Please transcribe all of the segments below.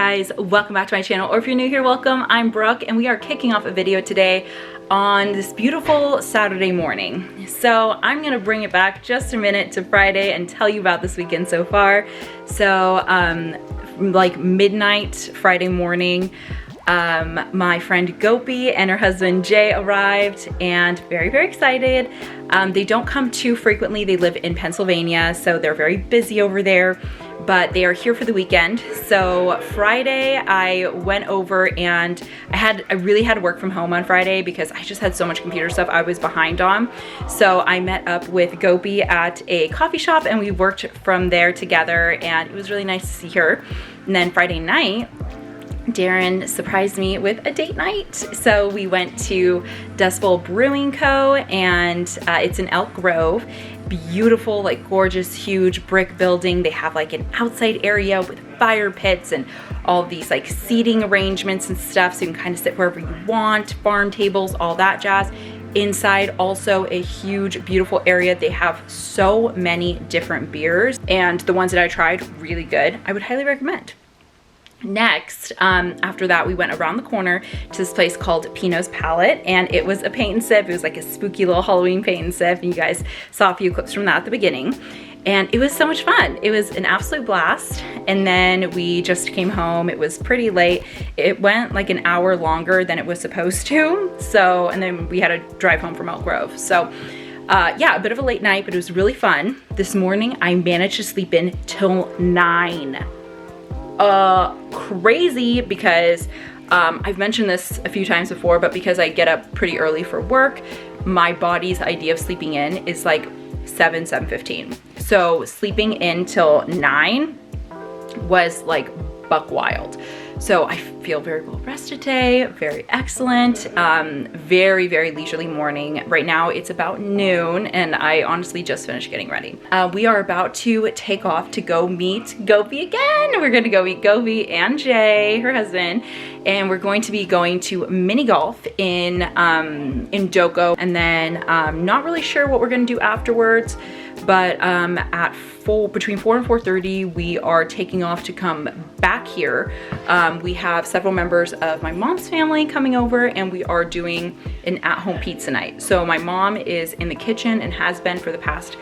guys, welcome back to my channel, or if you're new here, welcome. I'm Brooke and we are kicking off a video today on this beautiful Saturday morning. So I'm gonna bring it back just a minute to Friday and tell you about this weekend so far. So like midnight Friday morning, my friend Gopi and her husband Jay arrived, and very excited. They don't come too frequently. They live in Pennsylvania, so they're very busy over there, but they are here for the weekend. So Friday I went over and I really had to work from home on Friday because I just had so much computer stuff I was behind on. So I met up with Gopi at a coffee shop and we worked from there together, and it was really nice to see her. And then Friday night, Darren surprised me with a date night. So we went to Dust Bowl Brewing Co. and it's in Elk Grove. Beautiful, like gorgeous, huge brick building. They have like an outside area with fire pits and all these like seating arrangements and stuff, so you can kind of sit wherever you want, farm tables, all that jazz. Inside also a huge, beautiful area. They have so many different beers, and the ones that I tried, really good. I would highly recommend. Next, after that, we went around the corner to this place called Pino's Palette, and it was a paint and sip. It was like a spooky little Halloween paint and sip, and you guys saw a few clips from that at the beginning. And it was so much fun. It was an absolute blast. And then we just came home. It was pretty late. It went like an hour longer than it was supposed to. So, and then we had to drive home from Elk Grove. So yeah, a bit of a late night, but it was really fun. This morning, I managed to sleep in till 9. Crazy, because I've mentioned this a few times before, but because I get up pretty early for work, my body's idea of sleeping in is like 7:15. So sleeping in till 9 was like buck wild. So I feel very well rested today, very excellent, very leisurely morning. Right now it's about noon and I honestly just finished getting ready. We are about to take off to go meet Gopi again. We're gonna go meet Gopi and Jay, her husband, and we're going to be going to mini golf in Doko, and then not really sure what we're gonna do afterwards, but at between 4 and 4:30, we are taking off to come back here. We have several members of my mom's family coming over, and we are doing an at-home pizza night. So my mom is in the kitchen and has been for the past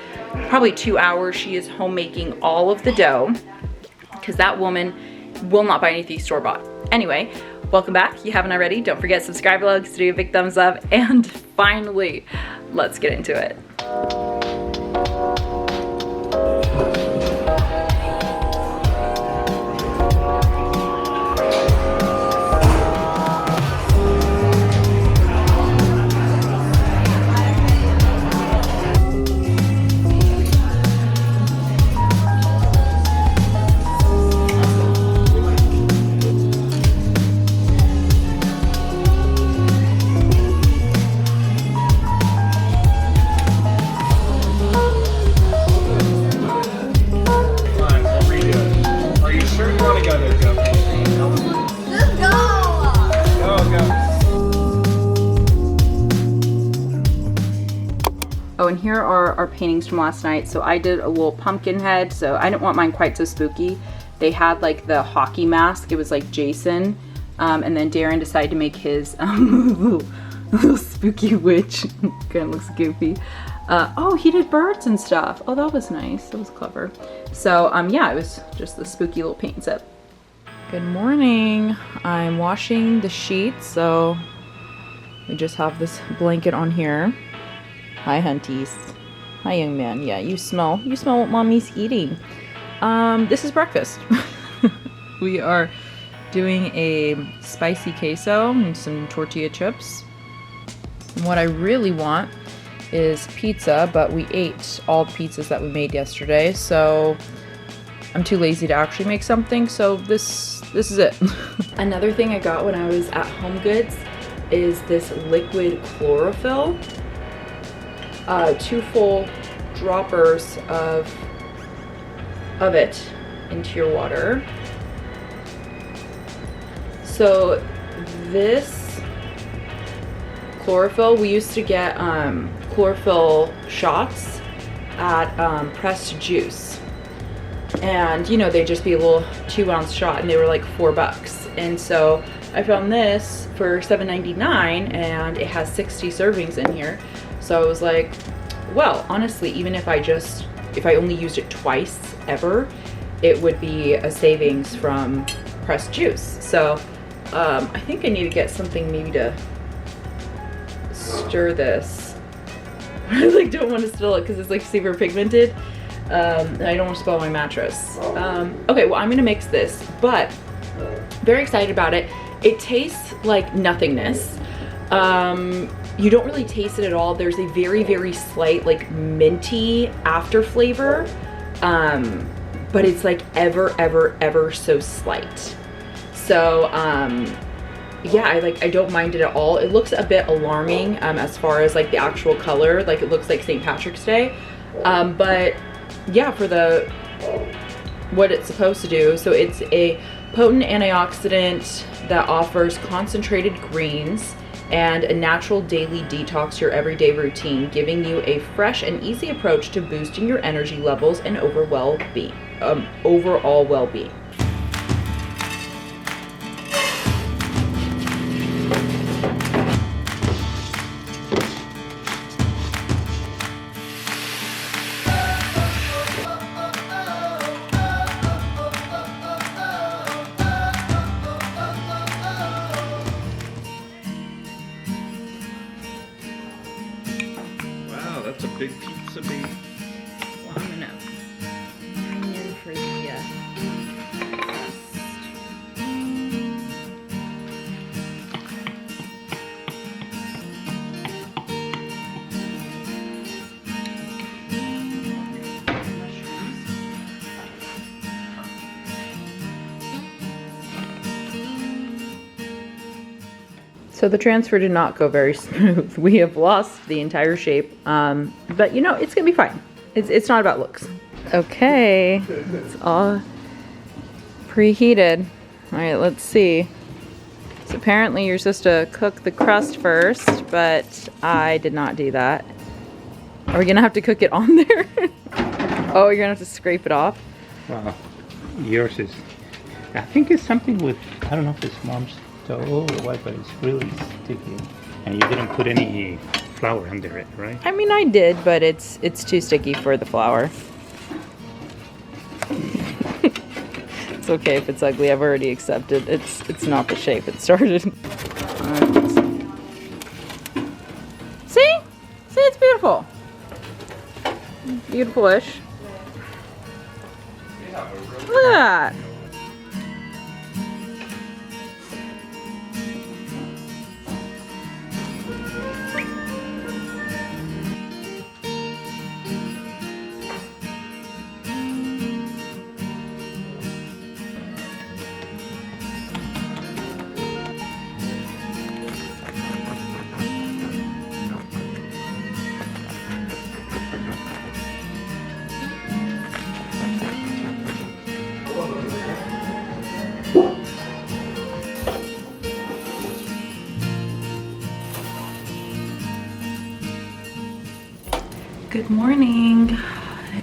probably 2 hours. She is homemaking all of the dough because that woman will not buy anything store-bought. Anyway, welcome back. You haven't already, don't forget to subscribe below, give this video a big thumbs up, and finally, let's get into it. Oh, and here are our paintings from last night. So I did a little pumpkin head, so I didn't want mine quite so spooky. They had like the hockey mask, it was like Jason, and then Darren decided to make his little spooky witch. Kind of looks goofy. Oh, he did birds and stuff. Oh, that was nice, that was clever. So yeah, it was just the spooky little paint set. Good morning. I'm washing the sheets, so we just have this blanket on here. Hi, hunties. Hi, young man. Yeah, you smell what mommy's eating. This is breakfast. We are doing a spicy queso and some tortilla chips. And what I really want is pizza, but we ate all the pizzas that we made yesterday, so I'm too lazy to actually make something, so this is it. Another thing I got when I was at Home Goods is this liquid chlorophyll. 2 full droppers of it into your water. So this chlorophyll, we used to get chlorophyll shots at Pressed Juice. and you know, they'd just be a little 2-ounce shot, and they were like $4. And so I found this for $7.99, and it has 60 servings in here. So I was like, well, honestly, even if I only used it twice ever, it would be a savings from pressed juice. So I think I need to get something maybe to stir this. I like don't want to spill it because it's like super pigmented, and I don't want to spoil my mattress. Okay, well, I'm gonna mix this, but very excited about it. It tastes like nothingness. You don't really taste it at all. There's a very, very slight like minty after flavor, but it's like ever so slight. So yeah, I don't mind it at all. It looks a bit alarming as far as like the actual color, like it looks like St. Patrick's Day, but yeah, for what it's supposed to do. So it's a potent antioxidant that offers concentrated greens and a natural daily detox to your everyday routine, giving you a fresh and easy approach to boosting your energy levels and overall well-being. That's a big pizza, baby. Well, I'm gonna bring in for the So the transfer did not go very smooth. We have lost the entire shape, but you know, it's gonna be fine. It's not about looks. Okay, it's all preheated. All right, let's see. So apparently you're supposed to cook the crust first, but I did not do that. Are we gonna have to cook it on there? Oh, you're gonna have to scrape it off? Wow, yours is, I think it's something with, I don't know if it's mom's stove or what, but it's really sticky. And you didn't put any flour under it, right? I mean, I did, but it's too sticky for the flour. It's okay if it's ugly. I've already accepted. It's not the shape it started. See? See, it's beautiful. Beautiful-ish. Look at that. Good morning.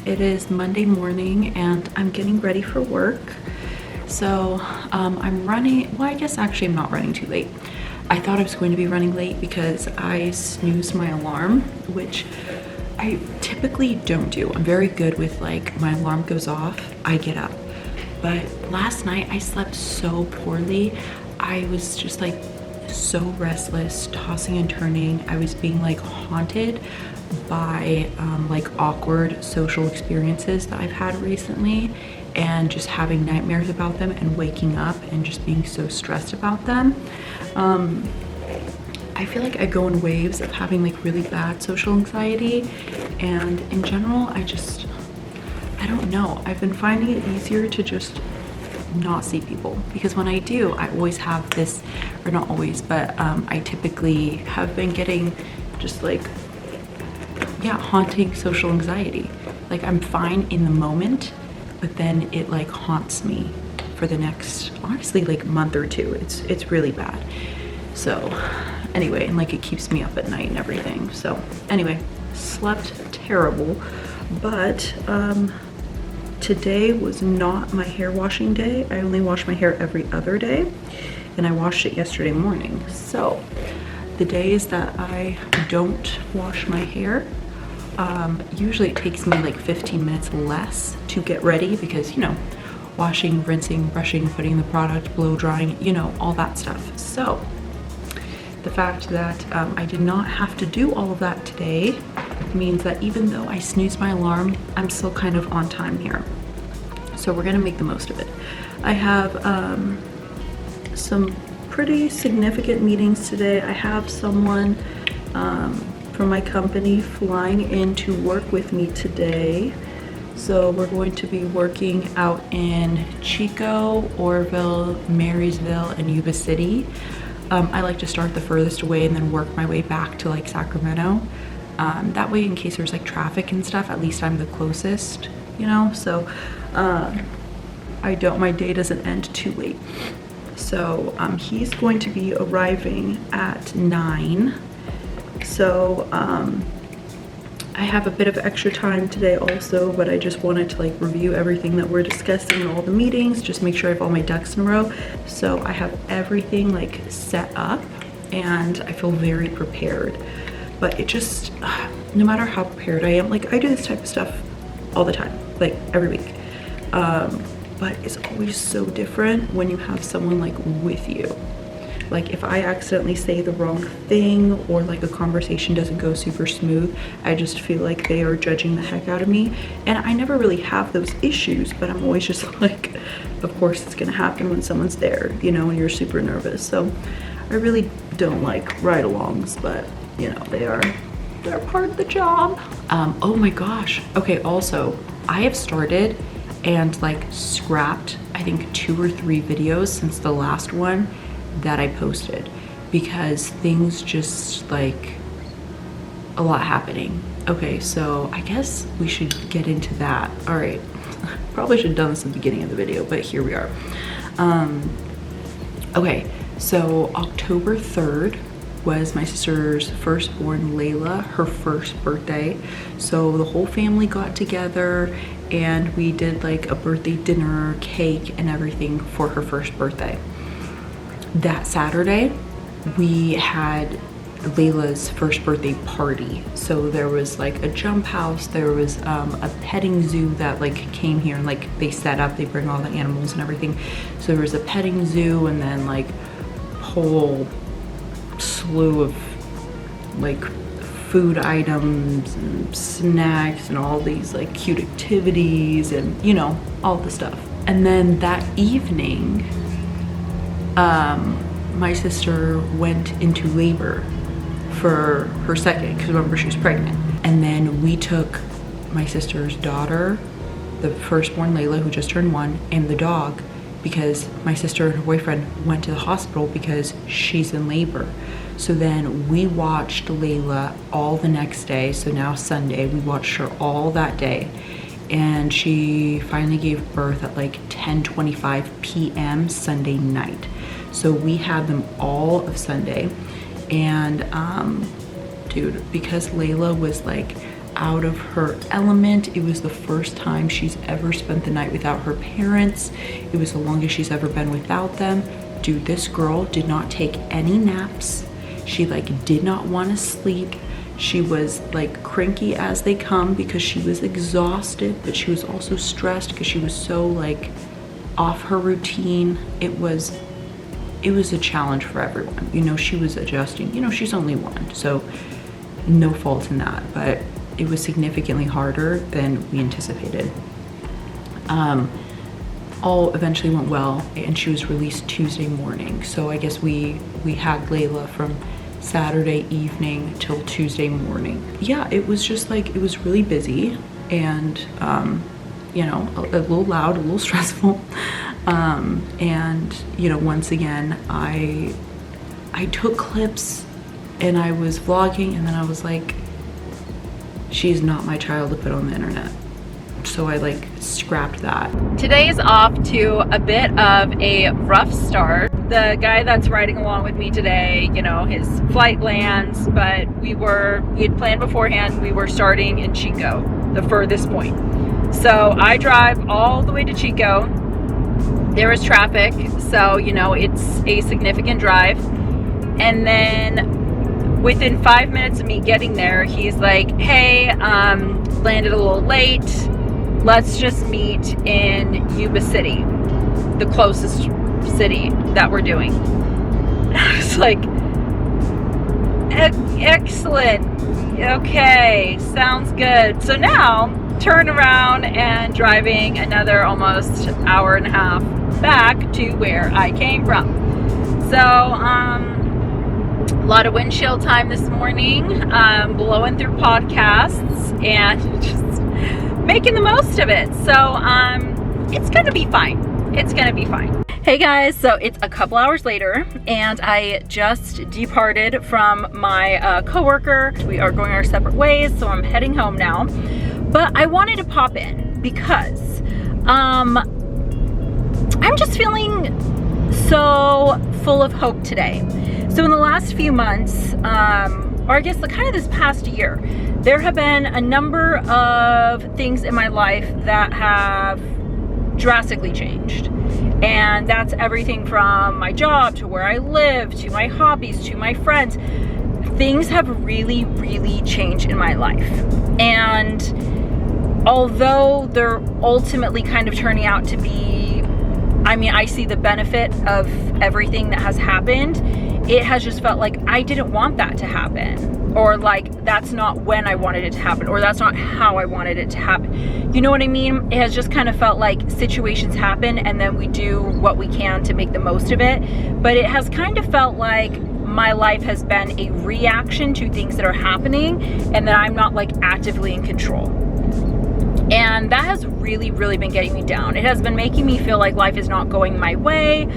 It is Monday morning and I'm getting ready for work. So I'm running, well, I guess actually I'm not running too late. I thought I was going to be running late because I snoozed my alarm, which I typically don't do. I'm very good with like my alarm goes off, I get up. But last night I slept so poorly. I was just like so restless, tossing and turning. I was being like haunted by like awkward social experiences that I've had recently, and just having nightmares about them and waking up and just being so stressed about them. I feel like I go in waves of having like really bad social anxiety, and in general I don't know, I've been finding it easier to just not see people, because when I do, I always have this, or not always, but I typically have been getting just like, yeah, haunting social anxiety. Like I'm fine in the moment, but then it like haunts me for the next, honestly, like month or two. It's really bad. So anyway, and like it keeps me up at night and everything. So anyway, slept terrible, but today was not my hair washing day. I only wash my hair every other day, and I washed it yesterday morning. So the days that I don't wash my hair, usually it takes me like 15 minutes less to get ready because, you know, washing, rinsing, brushing, putting the product, blow drying, you know, all that stuff. So the fact that I did not have to do all of that today means that even though I snoozed my alarm, I'm still kind of on time here. So we're gonna make the most of it. I have some pretty significant meetings today. I have someone from my company flying in to work with me today. So we're going to be working out in Chico, Oroville, Marysville, and Yuba City. I like to start the furthest away and then work my way back to like Sacramento. That way, in case there's like traffic and stuff, at least I'm the closest, you know? So my day doesn't end too late. So he's going to be arriving at 9. So I have a bit of extra time today also, but I just wanted to like review everything that we're discussing in all the meetings, just make sure I have all my ducks in a row. So I have everything like set up and I feel very prepared. But it just, no matter how prepared I am, like I do this type of stuff all the time, like every week. But it's always so different when you have someone like with you. Like if I accidentally say the wrong thing or like a conversation doesn't go super smooth, I just feel like they are judging the heck out of me. And I never really have those issues, but I'm always just like, of course it's gonna happen when someone's there, you know, and you're super nervous. So I really don't like ride-alongs, but you know, they're part of the job. Oh my gosh. Okay, also, I have started and like scrapped, I think 2 or 3 videos since the last one that I posted because things just like a lot happening. Okay, so I guess we should get into that. All right, probably should have done this at the beginning of the video, but here we are. Okay, so October 3rd was my sister's firstborn, Layla, her first birthday. So the whole family got together and we did like a birthday dinner, cake and everything for her first birthday. That Saturday, we had Layla's first birthday party. So there was like a jump house, there was a petting zoo that like came here and like they set up, they bring all the animals and everything. So there was a petting zoo and then like whole slew of like food items and snacks and all these like cute activities and you know, all the stuff. And then that evening, my sister went into labor for her second, because remember she was pregnant. And then we took my sister's daughter, the firstborn Layla who just turned 1, and the dog, because my sister and her boyfriend went to the hospital because she's in labor. So then we watched Layla all the next day. So now Sunday, we watched her all that day. And she finally gave birth at like 10:25 p.m. Sunday night. So we had them all of Sunday. And dude, because Layla was like out of her element, it was the first time she's ever spent the night without her parents. It was the longest she's ever been without them. Dude, this girl did not take any naps. She like did not want to sleep. She was like cranky as they come because she was exhausted, but she was also stressed because she was so like off her routine. It was a challenge for everyone. You know, she was adjusting. You know, she's only 1, so no fault in that, but it was significantly harder than we anticipated. All eventually went well, and she was released Tuesday morning. So I guess we had Layla from Saturday evening till Tuesday morning. Yeah, it was just like, it was really busy and, you know, a little loud, a little stressful. And, you know, once again, I took clips and I was vlogging and then I was like, she's not my child to put on the internet. So I like scrapped that. Today is off to a bit of a rough start. The guy that's riding along with me today, you know, his flight lands, but we had planned beforehand, we were starting in Chico, the furthest point. So I drive all the way to Chico. There is traffic, so you know it's a significant drive. And then within 5 minutes of me getting there, he's like, hey, landed a little late. Let's just meet in Yuba City, the closest city that we're doing. I was like, excellent. Okay, sounds good. So now, turn around and driving another almost hour and a half back to where I came from. So, a lot of windshield time this morning, blowing through podcasts and just making the most of it. So, it's gonna be fine. It's gonna be fine. Hey guys, so it's a couple hours later and I just departed from my coworker. We are going our separate ways, so I'm heading home now. But I wanted to pop in because I'm just feeling so full of hope today. So in the last few months, or I guess kind of this past year, there have been a number of things in my life that have drastically changed. And that's everything from my job to where I live, to my hobbies, to my friends. Things have really, really changed in my life. And although they're ultimately kind of turning out to be, I mean, I see the benefit of everything that has happened. It has just felt like I didn't want that to happen, or like that's not when I wanted it to happen, or that's not how I wanted it to happen. You know what I mean? It has just kind of felt like situations happen and then we do what we can to make the most of it. But it has kind of felt like my life has been a reaction to things that are happening and that I'm not like actively in control. And that has really, really been getting me down. It has been making me feel like life is not going my way.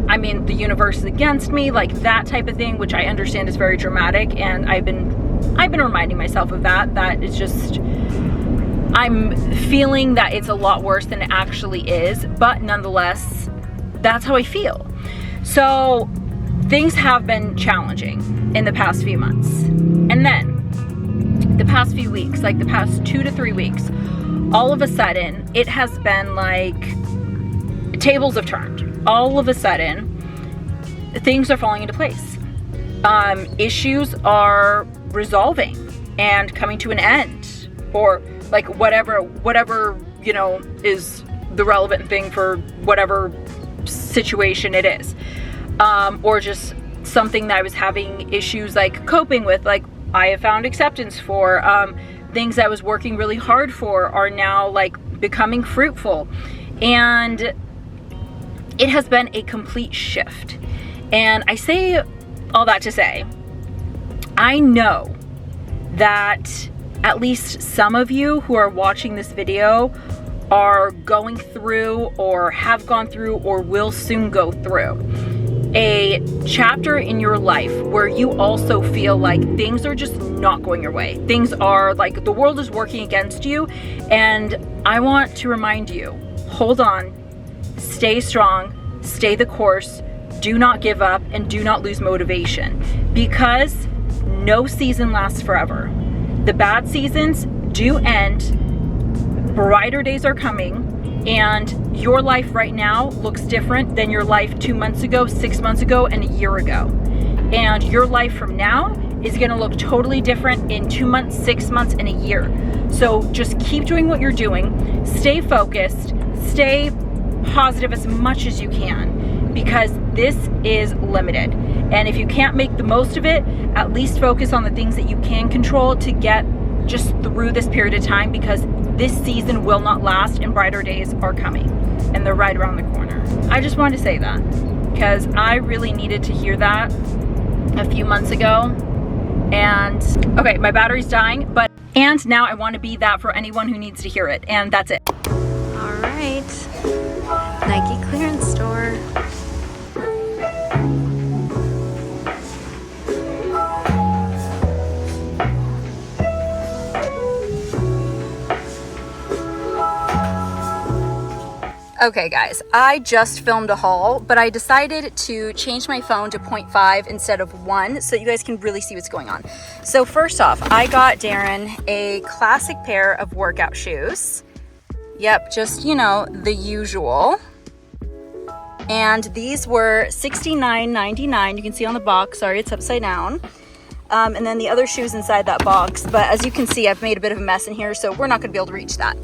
I mean, the universe is against me, like that type of thing, which I understand is very dramatic. And I've been reminding myself of that it's just, I'm feeling that it's a lot worse than it actually is, but nonetheless, that's how I feel. So things have been challenging in the past few months. And then the past few weeks, like the past 2 to 3 weeks, all of a sudden, it has been like tables have turned. All of a sudden, things are falling into place. Issues are resolving and coming to an end, or like whatever, you know, is the relevant thing for whatever situation it is. Or just something that I was having issues like coping with, like I have found acceptance for. Things I was working really hard for are now like becoming fruitful. And it has been a complete shift. And I say all that to say, I know that at least some of you who are watching this video are going through or have gone through or will soon go through a chapter in your life where you also feel like things are just not going your way. Things are like the world is working against you. And I want to remind you, hold on, stay strong, stay the course, do not give up, and do not lose motivation, because no season lasts forever. The bad seasons do end, brighter days are coming, and your life right now looks different than your life 2 months ago, 6 months ago, and a year ago. And your life from now is gonna look totally different in 2 months, 6 months, and a year. So just keep doing what you're doing, stay focused, stay positive as much as you can, because this is limited. And if you can't make the most of it, at least focus on the things that you can control to get just through this period of time, because this season will not last and brighter days are coming and they're right around the corner. I just wanted to say that because I really needed to hear that a few months ago. And okay, my battery's dying, and now I want to be that for anyone who needs to hear it, and that's it. All right, Nike clearance store. Okay guys, I just filmed a haul, but I decided to change my phone to 0.5 instead of 1 so you guys can really see what's going on. So first off, I got Darren a classic pair of workout shoes. Yep, just, you know, the usual. And these were $69.99. You can see on the box, sorry, it's upside down. And then the other shoes inside that box, but as you can see, I've made a bit of a mess in here, so we're not gonna be able to reach that.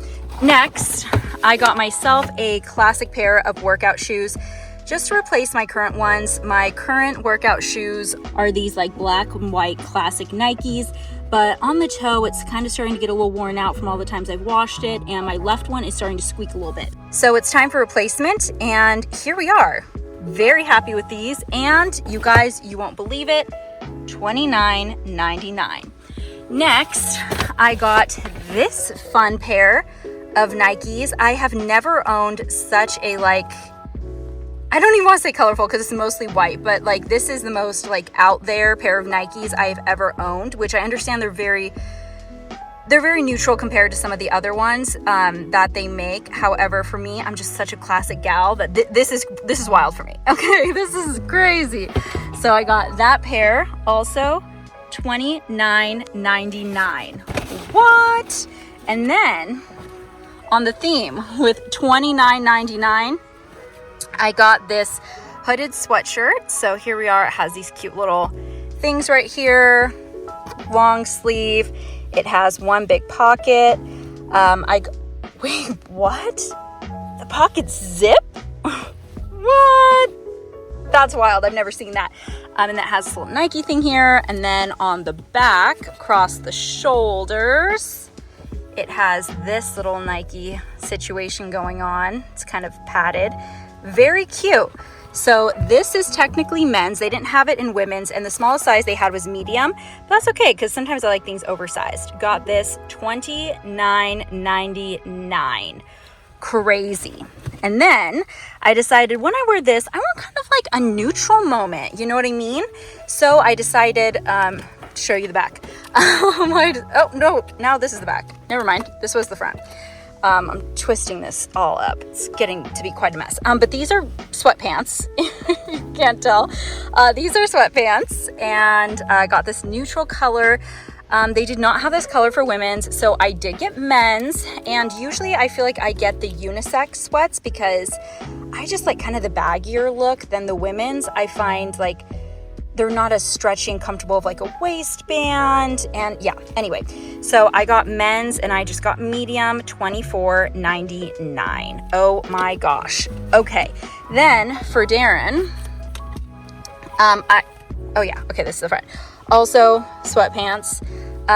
Next, I got myself a classic pair of workout shoes just to replace my current ones. My current workout shoes are these like black and white classic Nikes, but on the toe, it's kind of starting to get a little worn out from all the times I've washed it, and my left one is starting to squeak a little bit. So it's time for replacement, and here we are. Very happy with these, and you guys, you won't believe it, $29.99. Next, I got this fun pair of Nikes. I have never owned such a, like, I don't even want to say colorful because it's mostly white, but like this is the most like out there pair of Nikes I've ever owned, which I understand they're very neutral compared to some of the other ones that they make. However, for me, I'm just such a classic gal that this is wild for me. Okay, this is crazy. So I got that pair also, $29.99. What? And then on the theme with $29.99, I got this hooded sweatshirt. So here we are. It has these cute little things right here, long sleeve. It has one big pocket. Wait, what? The pockets zip? What? That's wild. I've never seen that. And that has this little Nike thing here. And then on the back, across the shoulders, it has this little Nike situation going on. It's kind of padded. Very cute. So this is technically men's. They didn't have it in women's, and the smallest size they had was medium, but that's okay because sometimes I like things oversized. Got this $29.99. Crazy. And then I decided when I wear this, I want kind of like a neutral moment. You know what I mean? So I decided to show you the back. Oh no, now this is the back. Never mind. This was the front. I'm twisting this all up. It's getting to be quite a mess. But these are sweatpants. You can't tell. These are sweatpants, and I got this neutral color. They did not have this color for women's, so I did get men's, and usually I feel like I get the unisex sweats because I just like kind of the baggier look than the women's. I find like they're not as stretchy and comfortable of like a waistband, and yeah, anyway, so I got men's and I just got medium, $24.99. Oh my gosh. Okay, then for Darren, this is the front. Also sweatpants.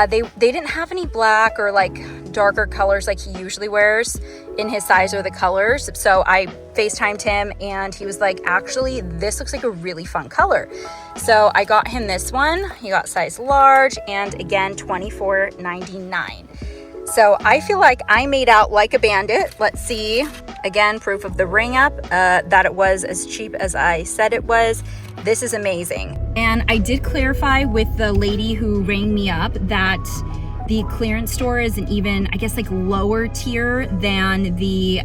They didn't have any black or like darker colors like he usually wears in his size or the colors. So I FaceTimed him and he was like, actually, this looks like a really fun color. So I got him this one. He got size large, and again, $24.99. So I feel like I made out like a bandit. Let's see. Again, proof of the ring up, that it was as cheap as I said it was. This is amazing. And I did clarify with the lady who rang me up that the clearance store is an even, I guess, like lower tier than the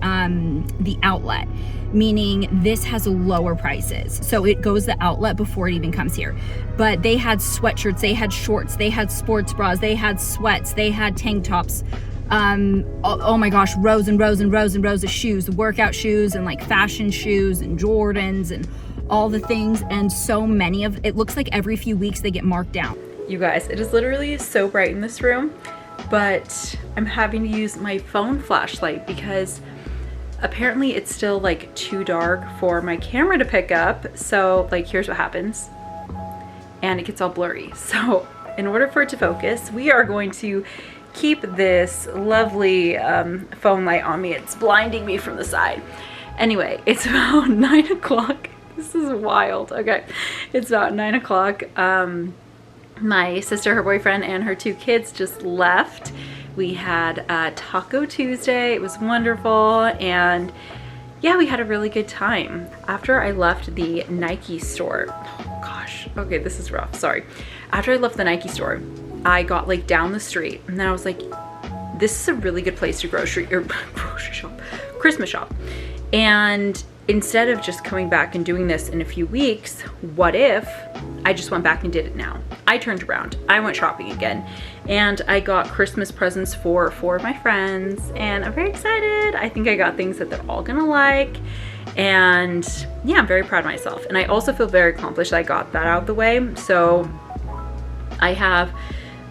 outlet, meaning this has lower prices. So it goes the outlet before it even comes here. But they had sweatshirts, they had shorts, they had sports bras, they had sweats, they had tank tops. Oh my gosh, rows and rows and rows and rows of shoes, workout shoes and like fashion shoes and Jordans and all the things, and so many of it looks like every few weeks they get marked down. You guys, it is literally so bright in this room, but I'm having to use my phone flashlight because apparently it's still like too dark for my camera to pick up. So like, here's what happens, and it gets all blurry. So in order for it to focus, we are going to keep this lovely phone light on me. It's blinding me from the side. Anyway, it's about 9 o'clock. This is wild. Okay, it's about 9 o'clock. My sister, her boyfriend, and her 2 kids just left. We had Taco Tuesday. It was wonderful, and yeah, we had a really good time. After I left the Nike store, oh gosh, okay, this is rough, sorry. After I left the Nike store, I got like down the street, and then I was like, this is a really good place to Christmas shop. And instead of just coming back and doing this in a few weeks, what if I just went back and did it now? I turned around, I went shopping again, and I got Christmas presents for 4 of my friends, and I'm very excited. I think I got things that they're all gonna like, and yeah, I'm very proud of myself. And I also feel very accomplished that I got that out of the way. So I have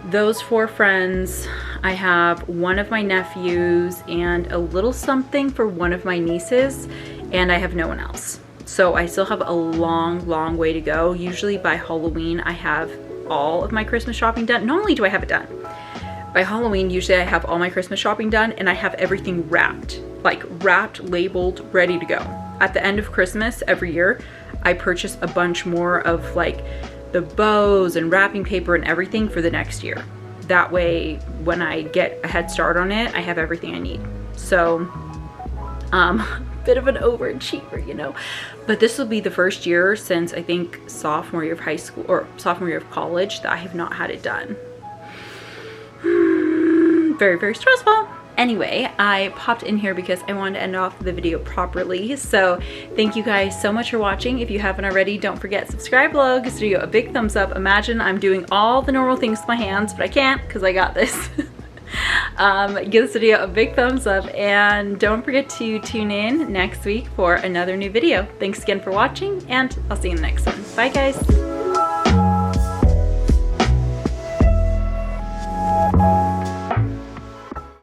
those 4 friends, I have one of my nephews, and a little something for one of my nieces, and I have no one else. So I still have a long way to go. Usually by Halloween, I have all of my Christmas shopping done. Not only do I have it done, by Halloween, usually I have all my Christmas shopping done and I have everything wrapped, like wrapped, labeled, ready to go. At the end of Christmas every year, I purchase a bunch more of like the bows and wrapping paper and everything for the next year. That way, when I get a head start on it, I have everything I need. So, bit of an overachiever, you know, but this will be the first year since I think sophomore year of high school or sophomore year of college that I have not had it done. Very stressful. Anyway, I popped in here because I wanted to end off the video properly. So thank you guys so much for watching. If you haven't already, don't forget, subscribe below, give this video a big thumbs up. Imagine I'm doing all the normal things with my hands, but I can't because I got this. Give this video a big thumbs up, and don't forget to tune in next week for another new video. Thanks again for watching, and I'll see you in the next one. Bye guys.